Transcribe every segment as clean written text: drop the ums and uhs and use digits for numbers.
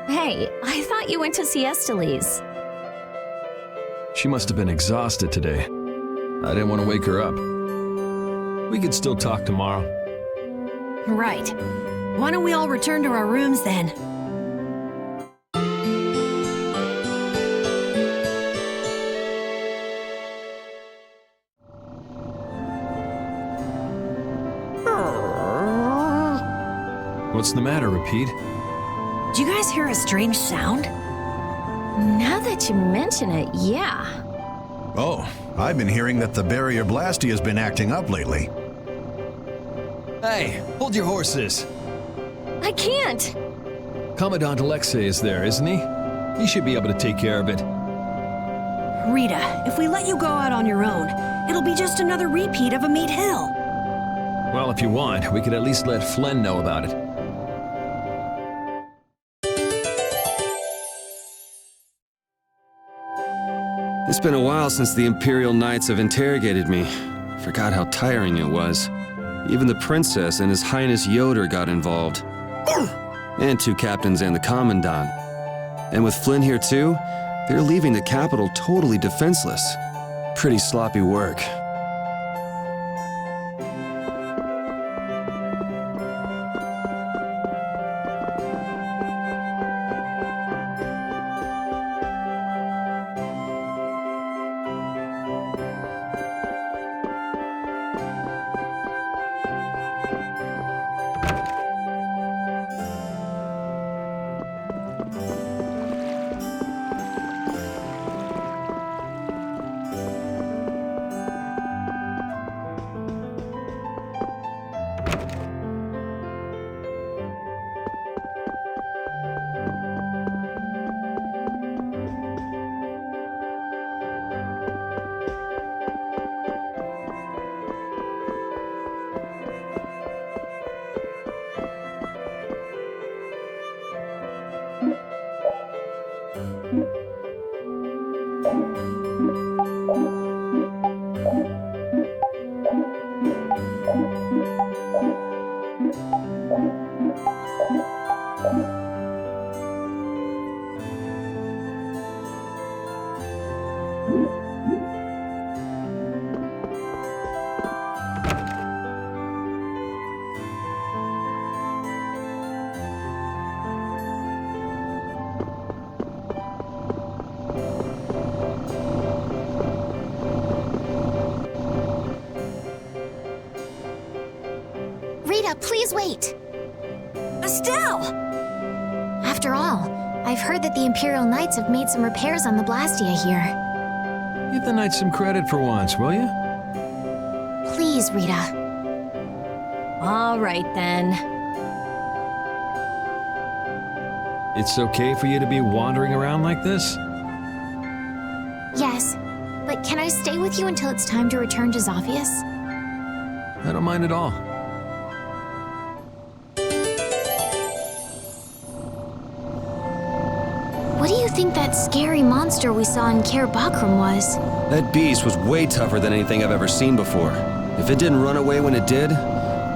Hey, I thought you went to Siestales. She must have been exhausted today. I didn't want to wake her up. We could still talk tomorrow. Right. Why don't we all return to our rooms then? What's the matter, Repeat? Did you guys hear a strange sound? Now that you mention it, yeah. Oh, I've been hearing that the barrier blasty has been acting up lately. Hey, hold your horses. I can't. Commandant Alexei is there, isn't he? He should be able to take care of it. Rita, if we let you go out on your own, it'll be just another repeat of Amite Hill. Well, if you want, we could at least let Flynn know about it. It's been a while since the Imperial Knights have interrogated me. Forgot how tiring it was. Even the princess and His Highness Yoder got involved. And 2 captains and the commandant. And with Flynn here too, they're leaving the capital totally defenseless. Pretty sloppy work. Rita, please wait. Estelle! After all, I've heard that the Imperial Knights have made some repairs on the Blastia here. Give the Knights some credit for once, will you? Please, Rita. All right, then. It's okay for you to be wandering around like this? Yes, but can I stay with you until it's time to return to Zophius? I don't mind at all. What do you think that scary monster we saw in Kaer Bakram was? That beast was way tougher than anything I've ever seen before. If it didn't run away when it did,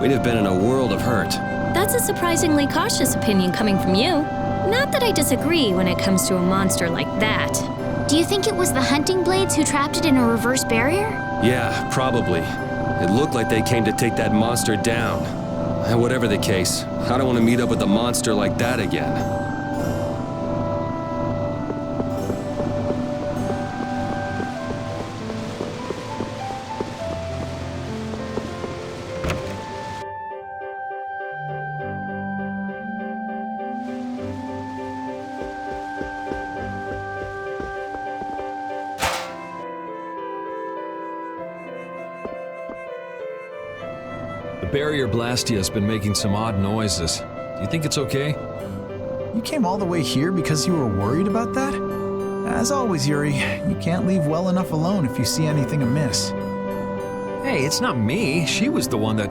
we'd have been in a world of hurt. That's a surprisingly cautious opinion coming from you. Not that I disagree when it comes to a monster like that. Do you think it was the hunting blades who trapped it in a reverse barrier? Yeah, probably. It looked like they came to take that monster down. And whatever the case, I don't want to meet up with a monster like that again. The barrier blastia has been making some odd noises. Do you think it's okay? You came all the way here because you were worried about that? As always, Yuri, you can't leave well enough alone if you see anything amiss. Hey, it's not me. She was the one that...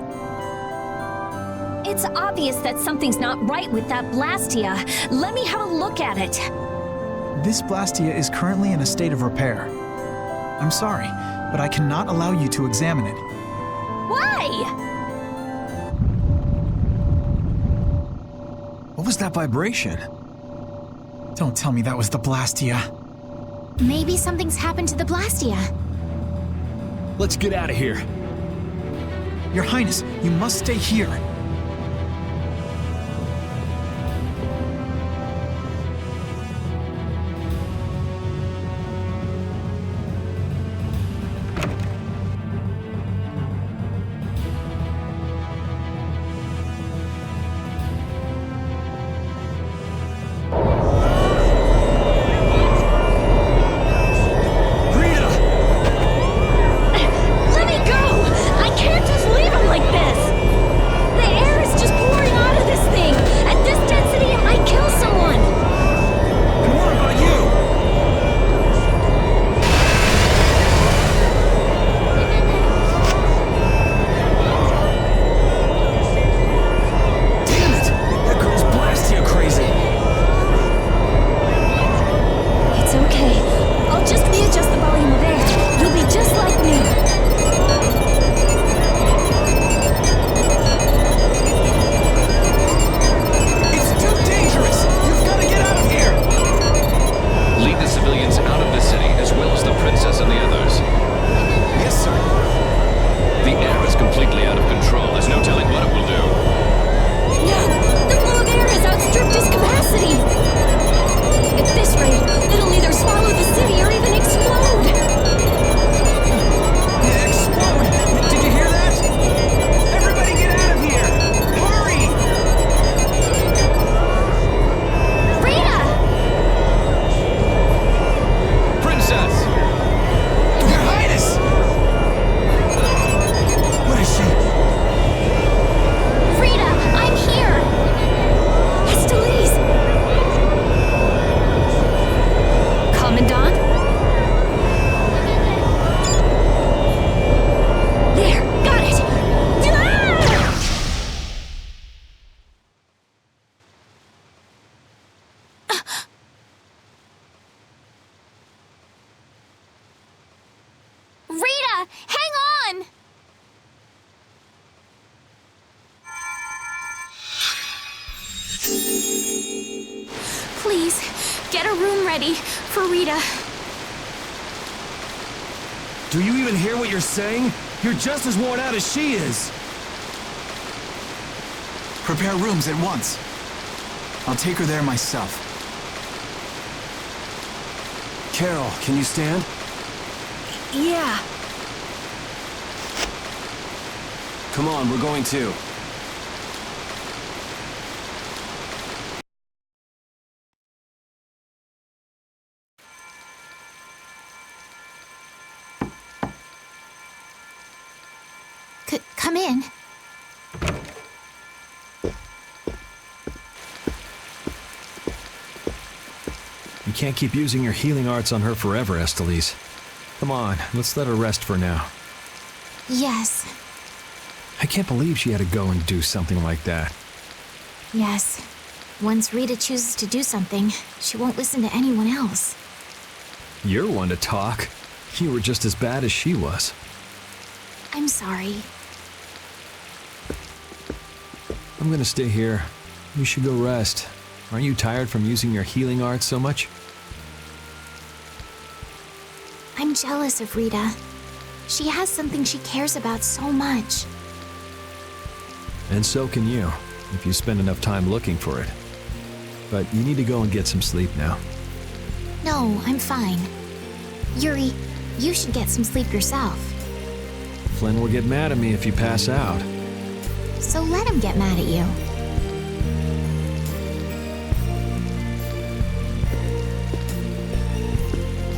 It's obvious that something's not right with that Blastia. Let me have a look at it. This Blastia is currently in a state of repair. I'm sorry, but I cannot allow you to examine it. Why? What was that vibration? Don't tell me that was the Blastia. Maybe something's happened to the Blastia. Let's get out of here. Your Highness, you must stay here. Let me go! I can't just leave him like this! The air is just pouring out of this thing! At this density, it might kill someone! And what about you? Damn it! That girl's Blastia crazy! It's okay. I'll just readjust the volume of air. You'll be just like me. It's too dangerous! You've got to get out of here! Lead the civilians out of the city, as well as the princess and the others. Yes, sir. The air is completely out of control. There's no telling what it will do. No! The flow of air has outstripped its capacity! At this rate, it'll either swallow the city or even explode! Explode! Did you hear that? Everybody get out of here! Hurry! Rita! Princess! Your Highness! What is she? Rita, I'm here! Estelize! Commandant? There, got it! Ah! Rita, hang on! Please, get a room ready for Rita. Do you even hear what you're saying? You're just as worn out as she is! Prepare rooms at once. I'll take her there myself. Carol, can you stand? Yeah. Come on, we're going too. Come in. You can't keep using your healing arts on her forever, Estelize. Come on, let's let her rest for now. Yes. I can't believe she had to go and do something like that. Yes. Once Rita chooses to do something, she won't listen to anyone else. You're one to talk. You were just as bad as she was. I'm sorry. I'm gonna stay here. You should go rest. Aren't you tired from using your healing arts so much? I'm jealous of Rita. She has something she cares about so much. And so can you, if you spend enough time looking for it. But you need to go and get some sleep now. No, I'm fine. Yuri, you should get some sleep yourself. Flynn will get mad at me if you pass out. So let him get mad at you.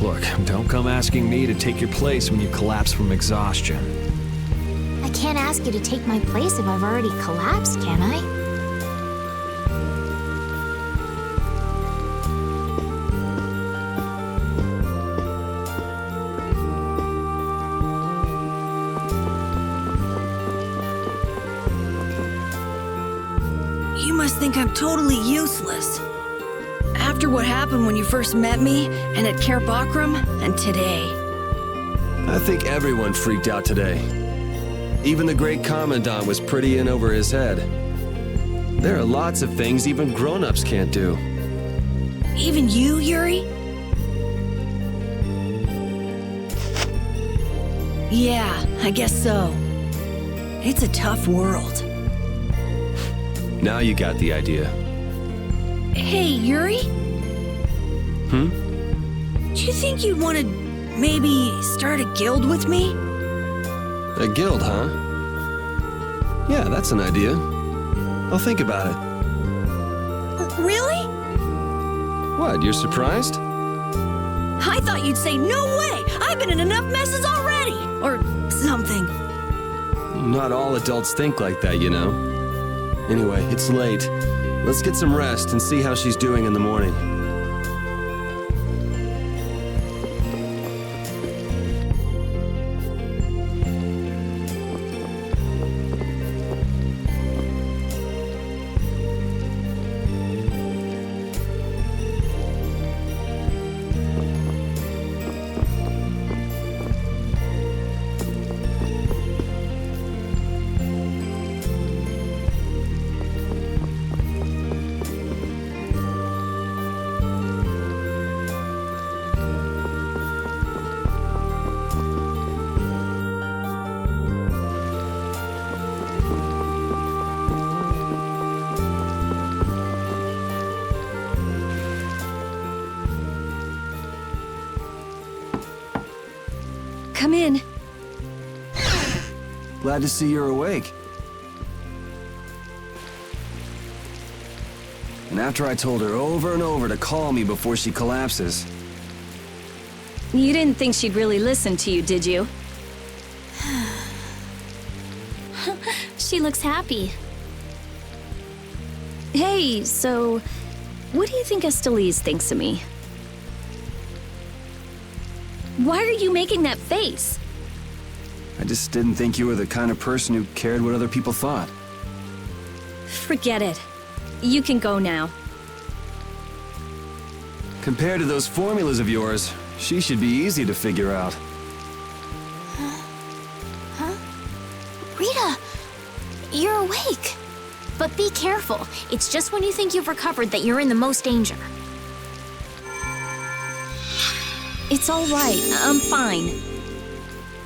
Look, don't come asking me to take your place when you collapse from exhaustion. I can't ask you to take my place if I've already collapsed, can I? You must think I'm totally useless. After what happened when you first met me, and at Care Bakram, and today. I think everyone freaked out today. Even the great Commandant was pretty in over his head. There are lots of things even grown-ups can't do. Even you, Yuri? Yeah, I guess so. It's a tough world. Now you got the idea. Hey, Yuri? Hmm? Do you think you'd want to maybe start a guild with me? A guild, huh? Yeah, that's an idea. I'll think about it. Really? What, you're surprised? I thought you'd say, no way! I've been in enough messes already! Or something. Not all adults think like that, you know. Anyway, it's late. Let's get some rest and see how she's doing in the morning. Come in. Glad to see you're awake. And after I told her over and over to call me before she collapses. You didn't think she'd really listen to you, did you? She looks happy. Hey, so what do you think Estelise thinks of me? Why are you making that face? I just didn't think you were the kind of person who cared what other people thought. Forget it. You can go now. Compared to those formulas of yours, she should be easy to figure out. Rita, you're awake. But be careful. It's just when you think you've recovered that you're in the most danger. It's all right. I'm fine.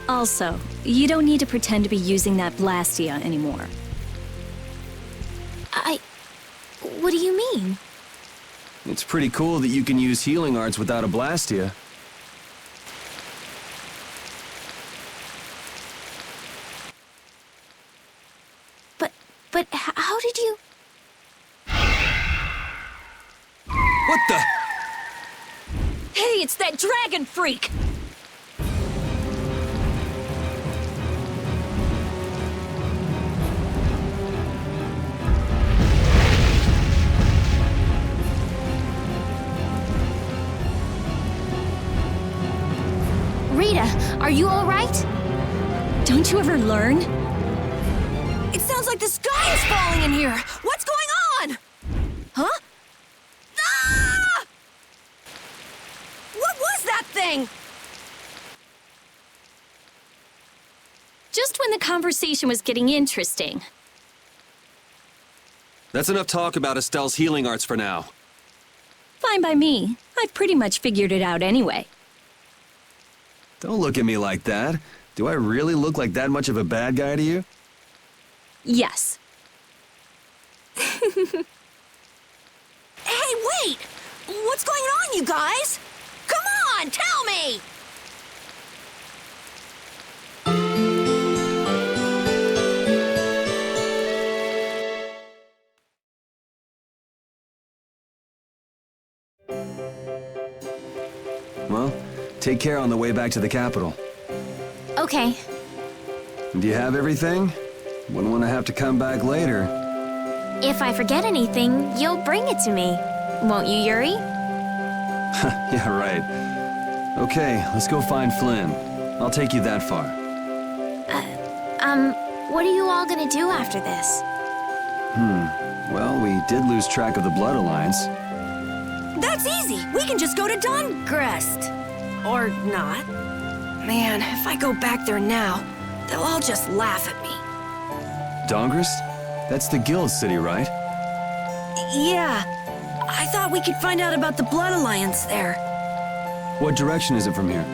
Also, you don't need to pretend to be using that Blastia anymore. What do you mean? It's pretty cool that you can use healing arts without a Blastia. But how did you... What the? Hey, it's that dragon freak! Rita, are you all right? Don't you ever learn? It sounds like the sky is falling in here! What's going on? Huh? Ah! What was that thing? Just when the conversation was getting interesting. That's enough talk about Estelle's healing arts for now. Fine by me. I've pretty much figured it out anyway. Don't look at me like that. Do I really look like that much of a bad guy to you? Yes. Hey, wait! What's going on, you guys? Come on, tell me! Well, take care on the way back to the capital. Okay. Do you have everything? Wouldn't want to have to come back later. If I forget anything, you'll bring it to me. Won't you, Yuri? Yeah, right. Okay, let's go find Flynn. I'll take you that far. What are you all gonna do after this? Well, we did lose track of the Blood Alliance. That's easy! We can just go to Dongrest. Or not. Man, if I go back there now, they'll all just laugh at me. Dongrest? That's the guild city, right? Yeah. I thought we could find out about the Blood Alliance there. What direction is it from here?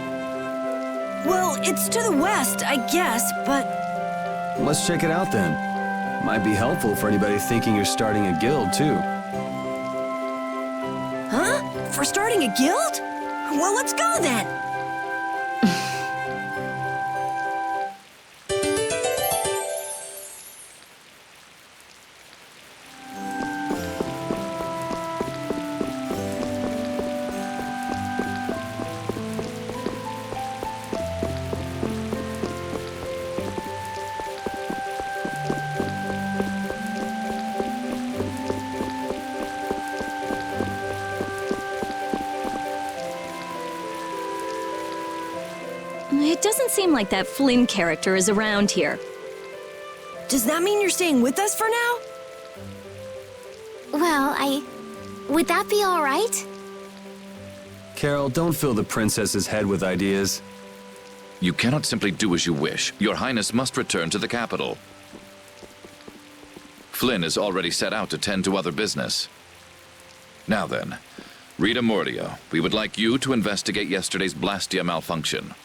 Well, it's to the west, I guess, but... Let's check it out then. Might be helpful for anybody thinking you're starting a guild, too. Huh? For starting a guild? Well, let's go then. It doesn't seem like that Flynn character is around here. Does that mean you're staying with us for now? Well, would that be all right? Carol, don't fill the princess's head with ideas. You cannot simply do as you wish. Your Highness must return to the capital. Flynn is already set out to tend to other business. Now then, Rita Mordio, we would like you to investigate yesterday's Blastia malfunction.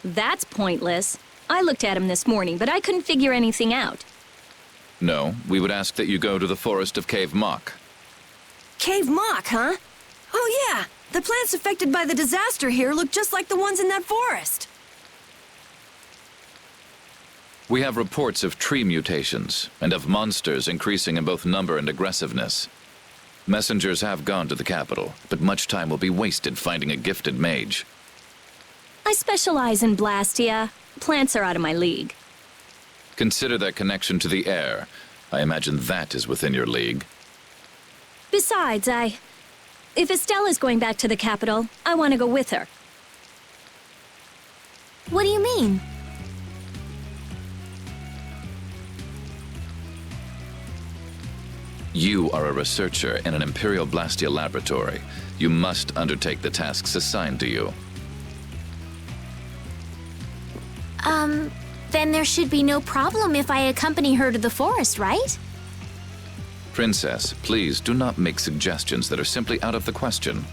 That's pointless. I looked at him this morning, but I couldn't figure anything out. No, we would ask that you go to the forest of Cave Mock. Cave Mock, huh? Oh yeah, the plants affected by the disaster here look just like the ones in that forest. We have reports of tree mutations and of monsters increasing in both number and aggressiveness. Messengers have gone to the capital, but much time will be wasted finding a gifted mage. I specialize in Blastia. Plants are out of my league. Consider their connection to the air. I imagine that is within your league. Besides, if Estella's going back to the capital, I want to go with her. What do you mean? You are a researcher in an Imperial Blastia laboratory. You must undertake the tasks assigned to you. Then there should be no problem if I accompany her to the forest, right? Princess, please do not make suggestions that are simply out of the question.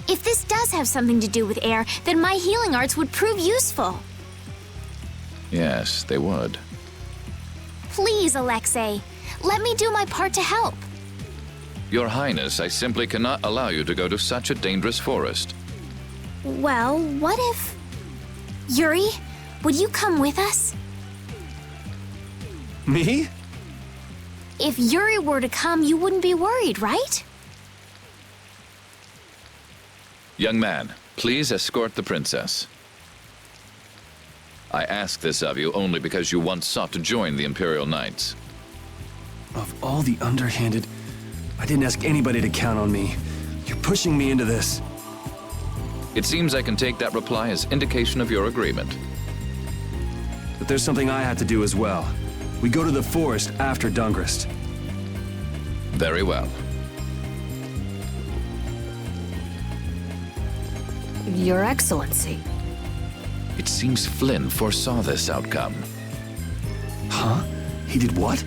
If this does have something to do with air, then my healing arts would prove useful. Yes, they would. Please, Alexei, let me do my part to help. Your Highness, I simply cannot allow you to go to such a dangerous forest. Well, what if... Yuri, would you come with us? Me? If Yuri were to come, you wouldn't be worried, right? Young man, please escort the princess. I ask this of you only because you once sought to join the Imperial Knights. Of all the underhanded... I didn't ask anybody to count on me. You're pushing me into this. It seems I can take that reply as indication of your agreement. But there's something I have to do as well. We go to the forest after Dungrist. Very well. Your Excellency. It seems Flynn foresaw this outcome. Huh? He did what?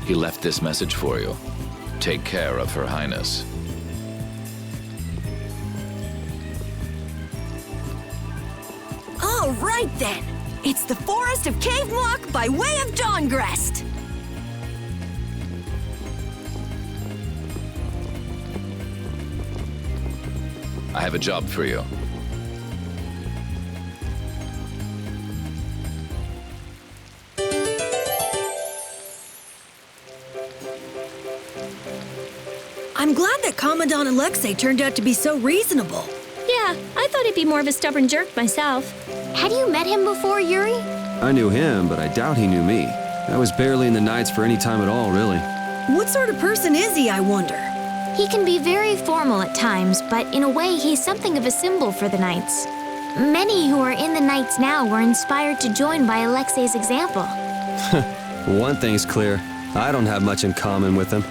He left this message for you. Take care of Her Highness. All right then. It's the forest of Cave Mock by way of Dawngrest. I have a job for you. I'm glad that Commandant Alexei turned out to be so reasonable. Yeah, I thought he'd be more of a stubborn jerk myself. Had you met him before, Yuri? I knew him, but I doubt he knew me. I was barely in the Knights for any time at all, really. What sort of person is he, I wonder? He can be very formal at times, but in a way, he's something of a symbol for the Knights. Many who are in the Knights now were inspired to join by Alexei's example. One thing's clear. I don't have much in common with him.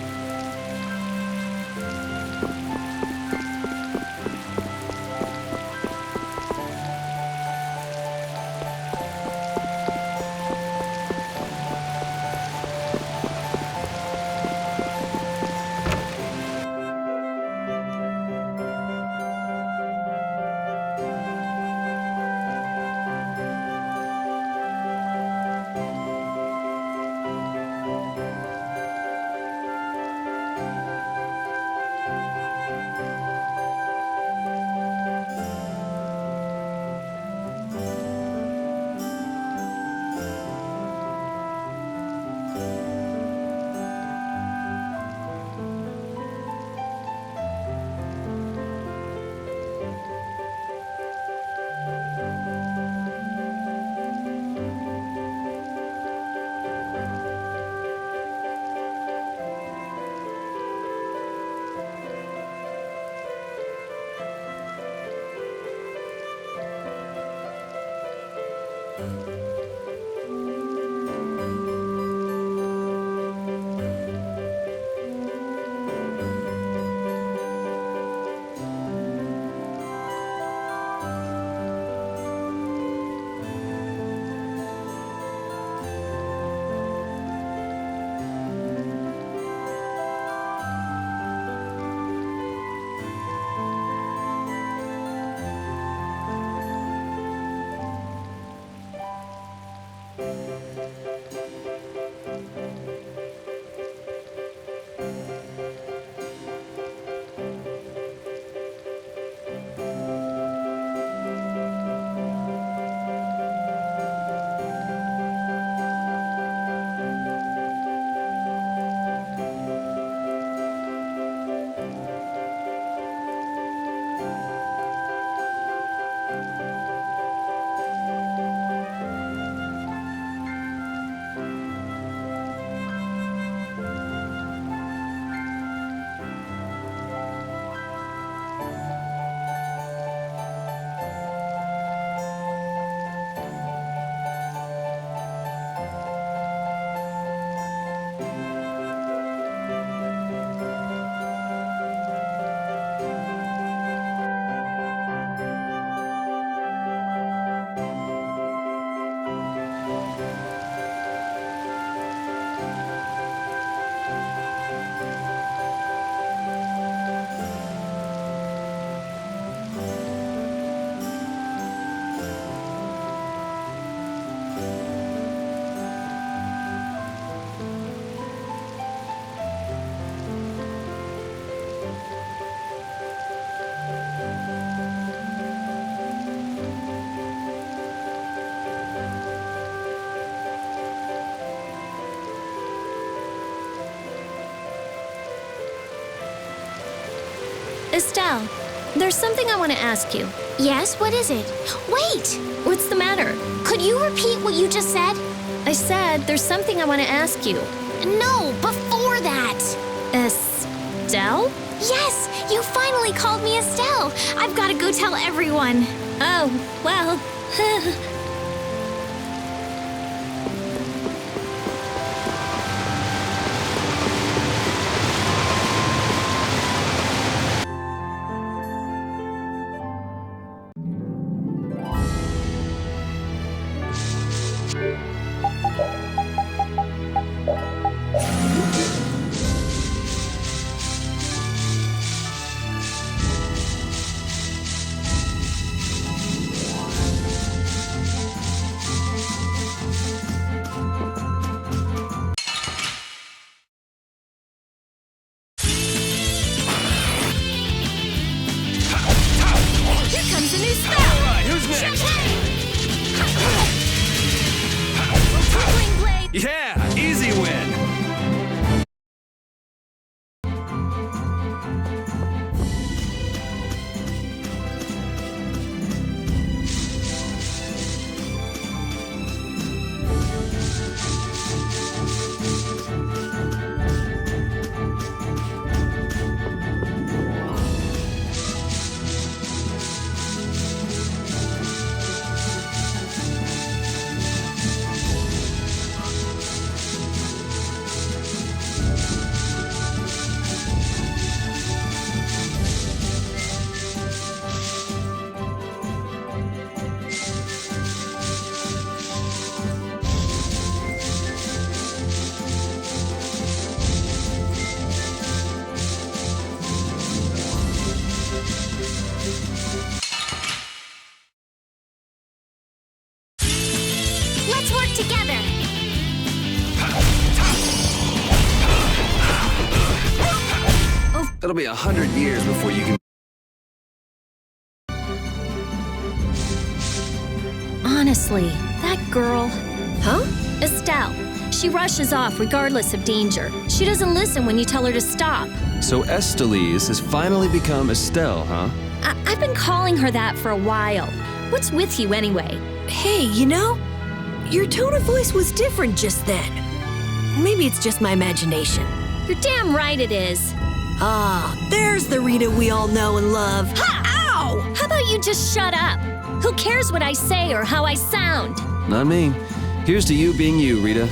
Estelle, there's something I want to ask you. Yes, what is it? Wait! What's the matter? Could you repeat what you just said? I said there's something I want to ask you. No, before that! Estelle? Yes, you finally called me Estelle. I've got to go tell everyone. Oh, well. Yeah, easy win. Let's work together. It'll be 100 years before you can... Honestly, that girl... Huh? Estelle. She rushes off regardless of danger. She doesn't listen when you tell her to stop. So Estelise has finally become Estelle, huh? I've been calling her that for a while. What's with you anyway? Hey, you know, your tone of voice was different just then. Maybe it's just my imagination. You're damn right it is. Ah, there's the Rita we all know and love. Ha! Ow! How about you just shut up? Who cares what I say or how I sound? Not me. Here's to you being you, Rita.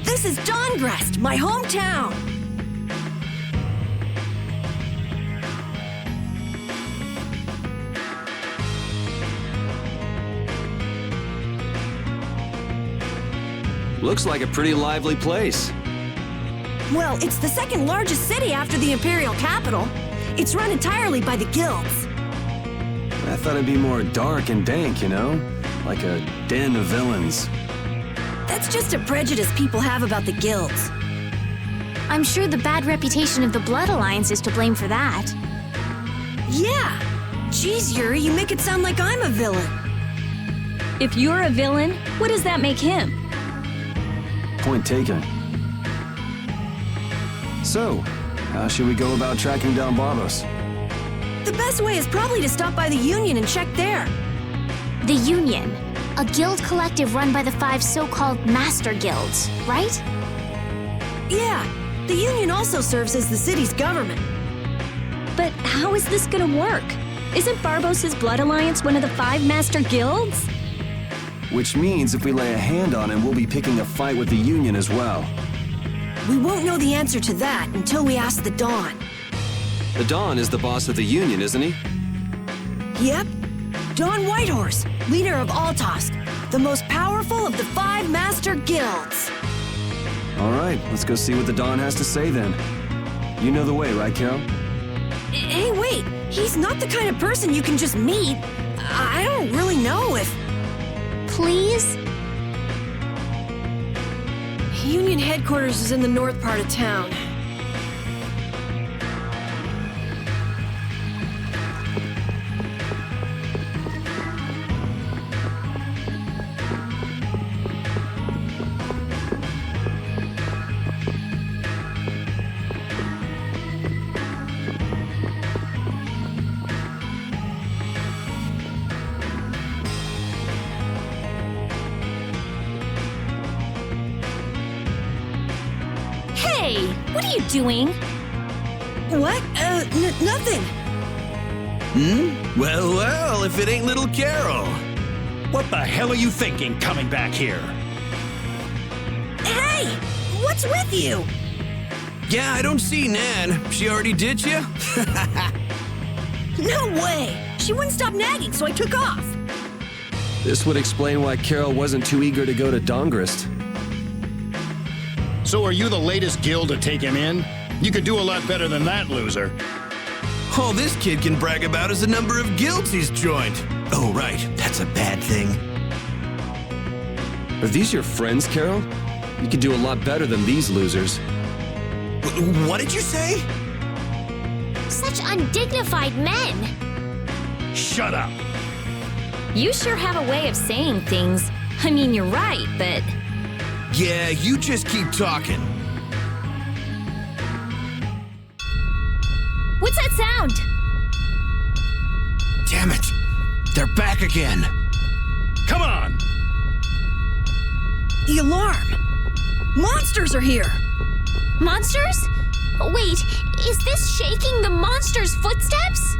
This is Dongrest, my hometown. Looks like a pretty lively place. Well, it's the second largest city after the Imperial capital. It's run entirely by the guilds. I thought it'd be more dark and dank, you know? Like a den of villains. That's just a prejudice people have about the guilds. I'm sure the bad reputation of the Blood Alliance is to blame for that. Yeah! Jeez, Yuri, you make it sound like I'm a villain. If you're a villain, what does that make him? Point taken. So, how should we go about tracking down Barbos? The best way is probably to stop by the Union and check there. The Union, a guild collective run by the 5 so-called Master Guilds, right? Yeah, the Union also serves as the city's government. But how is this gonna work? Isn't Barbos' Blood Alliance one of the 5 Master Guilds? Which means if we lay a hand on him, we'll be picking a fight with the Union as well. We won't know the answer to that until we ask the Dawn. The Don is the boss of the Union, isn't he? Yep. Dawn Whitehorse, leader of Altosk, the most powerful of the 5 Master Guilds. All right, let's go see what the Don has to say then. You know the way, right, Carol? Hey, wait. He's not the kind of person you can just meet. I don't really know if... Please? Union headquarters is in the north part of town. Hey, what are you doing? What? Nothing. Well, if it ain't little Carol. What the hell are you thinking coming back here? Hey! What's with you? Yeah, I don't see Nan. She already ditched you? No way! She wouldn't stop nagging, so I took off. This would explain why Carol wasn't too eager to go to Dongrist. So are you the latest guild to take him in? You could do a lot better than that, loser. All this kid can brag about is the number of guilds he's joined. Oh, right. That's a bad thing. Are these your friends, Carol? You could do a lot better than these losers. What did you say? Such undignified men! Shut up! You sure have a way of saying things. I mean, you're right, but... Yeah, you just keep talking. What's that sound? Damn it. They're back again. Come on! The alarm! Monsters are here! Monsters? Wait, is this shaking the monsters' footsteps?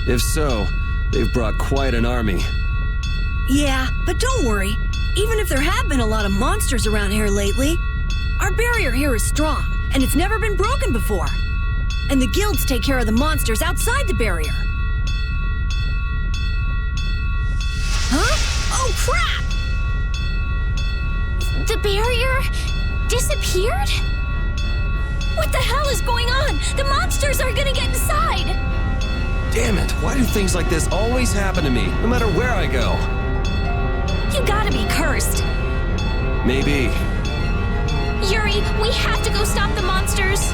If so, they've brought quite an army. Yeah, but don't worry. Even if there have been a lot of monsters around here lately, our barrier here is strong, and it's never been broken before. And the guilds take care of the monsters outside the barrier. Huh? Oh, crap! The barrier disappeared? What the hell is going on? The monsters are gonna get inside! Damn it, why do things like this always happen to me, no matter where I go? You gotta be cursed. Maybe. Yuri, we have to go stop the monsters.